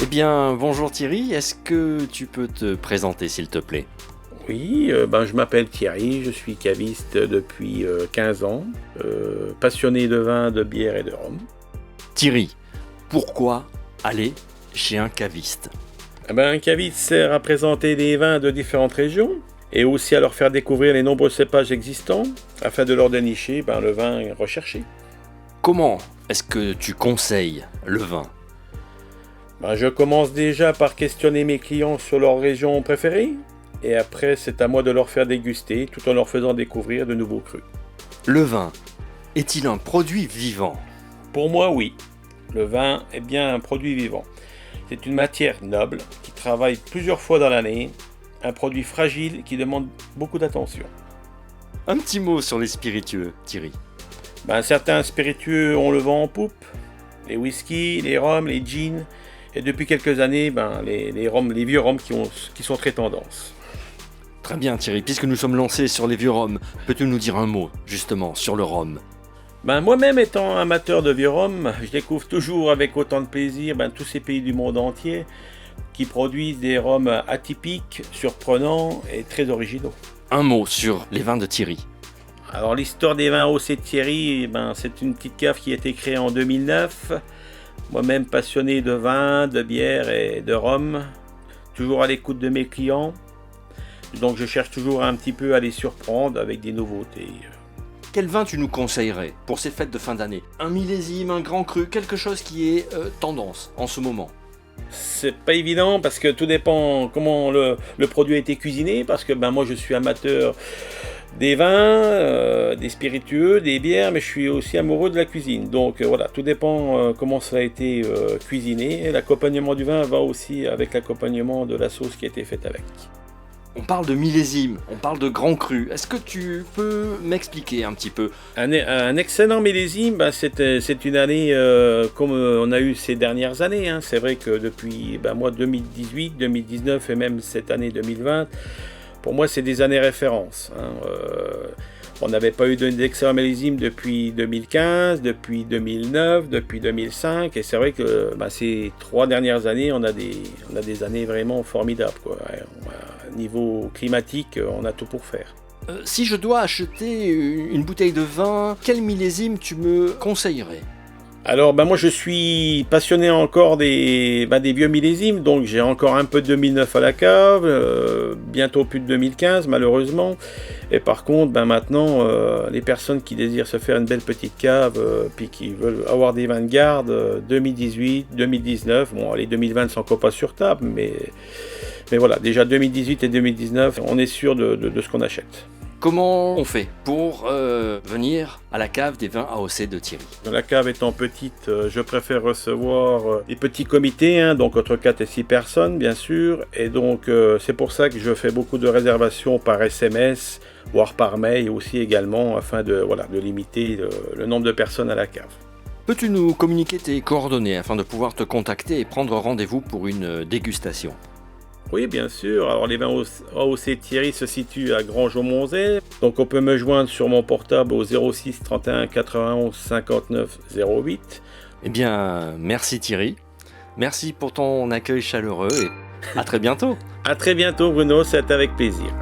Eh bien, bonjour Thierry, est-ce que tu peux te présenter s'il te plaît? Oui, je m'appelle Thierry, je suis caviste depuis 15 ans, passionné de vin, de bière et de rhum. Thierry, pourquoi aller chez un caviste? Un caviste sert à présenter des vins de différentes régions et aussi à leur faire découvrir les nombreux cépages existants afin de leur dénicher le vin recherché. Comment est-ce que tu conseilles le vin? Je commence déjà par questionner mes clients sur leur région préférée et après c'est à moi de leur faire déguster tout en leur faisant découvrir de nouveaux crus. Le vin est-il un produit vivant? Pour moi, oui. Le vin est bien un produit vivant. C'est une matière noble qui travaille plusieurs fois dans l'année, un produit fragile qui demande beaucoup d'attention. Un petit mot sur les spiritueux, Thierry. Certains spiritueux ont le vent en poupe, les whisky, les rhums, les gins, et depuis quelques années, les vieux rhums qui sont très tendance. Très bien Thierry, puisque nous sommes lancés sur les vieux rhums, peux-tu nous dire un mot justement sur le rhum? Moi-même étant amateur de vieux rhum, je découvre toujours avec autant de plaisir tous ces pays du monde entier qui produisent des rhums atypiques, surprenants et très originaux. Un mot sur les vins de Thierry. Alors l'histoire des vins AOC de Thierry, c'est une petite cave qui a été créée en 2009. Moi-même passionné de vin, de bière et de rhum, toujours à l'écoute de mes clients. Donc je cherche toujours un petit peu à les surprendre avec des nouveautés. Quel vin tu nous conseillerais pour ces fêtes de fin d'année? Un millésime, un grand cru, quelque chose qui est tendance en ce moment? C'est pas évident parce que tout dépend comment le produit a été cuisiné. Parce que moi je suis amateur des vins, des spiritueux, des bières, mais je suis aussi amoureux de la cuisine. Donc voilà, tout dépend comment ça a été cuisiné. L'accompagnement du vin va aussi avec l'accompagnement de la sauce qui a été faite avec. On parle de millésime, on parle de grand cru. Est-ce que tu peux m'expliquer un petit peu? Un excellent millésime, c'est une année comme on a eu ces dernières années. C'est vrai que depuis 2018, 2019 et même cette année 2020, pour moi c'est des années références. On n'avait pas eu d'excellent millésime depuis 2015, depuis 2009, depuis 2005. Et c'est vrai que ces 3 dernières années, on a des années vraiment formidables, quoi. Niveau climatique, on a tout pour faire. Si je dois acheter une bouteille de vin, quel millésime tu me conseillerais? Alors moi je suis passionné encore des vieux millésimes, donc j'ai encore un peu de 2009 à la cave, bientôt plus de 2015 malheureusement. Et par contre maintenant les personnes qui désirent se faire une belle petite cave, puis qui veulent avoir des vins de garde, 2018, 2019, bon les 2020 ne sont encore pas sur table, mais voilà, déjà 2018 et 2019, on est sûr de ce qu'on achète. Comment on fait pour venir à la cave des vins AOC de Thierry? La cave étant petite, je préfère recevoir des petits comités, donc entre 4 et 6 personnes bien sûr. Et donc c'est pour ça que je fais beaucoup de réservations par SMS, voire par mail aussi également, afin de limiter le nombre de personnes à la cave. Peux-tu nous communiquer tes coordonnées afin de pouvoir te contacter et prendre rendez-vous pour une dégustation? Oui, bien sûr. Alors, les vins AOC Thierry se situent à Grange-au-Monzet. Donc, on peut me joindre sur mon portable au 06 31 91 59 08. Eh bien, merci Thierry. Merci pour ton accueil chaleureux et à très bientôt. À très bientôt, Bruno. C'est avec plaisir.